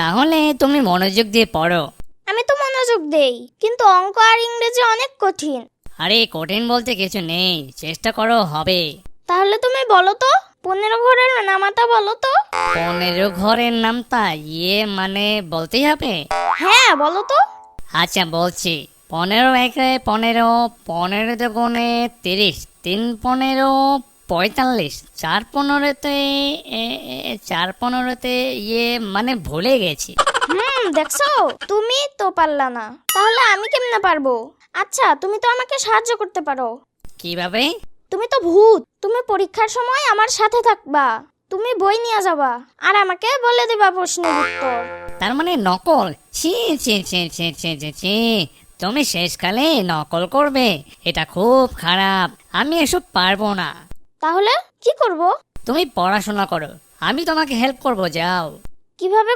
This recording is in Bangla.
তাহলে তুমি মনোযোগ দিয়ে পড়ো। আমি তো মনোযোগ দেই, কিন্তু অঙ্ক আর ইংরেজি অনেক কঠিন। আরে কঠিন বলতে কিছু নেই, চেষ্টা করো হবে। তাহলে তুমি বলো তো, 15 ঘরের নামাতা বলো তো। 15 ঘরের নামতা মানে বলতেই হবে? হ্যাঁ বলো তো। আচ্ছা বলছি। 15 একে 15, 15 দুগুণে 30, 3 15 45, 4 15-তে 4 15-তে মানে ভুলে গেছি। দেখছো, তুমি তো পারলা না, তাহলে আমি কেমনে পারবো? আচ্ছা, তুমি তো আমাকে সাহায্য করতে পারো। কিভাবে? তুমি তো ভূত, তুমি পরীক্ষার সময় আমার সাথে থাকবা। তুমি বই নিয়ে যাবা আর আমাকে বলে দিবা প্রশ্নের উত্তর। তার মানে নকল? ছি ছি ছি ছি ছি ছি ছি। তুমি শেষকালে নকল করবে? এটা খুব খারাপ, আমি এসব পারবো না। তাহলে কি করব? তুমি পড়াশোনা করো, আমি তোমাকে হেল্প করবো, যাও। কিভাবে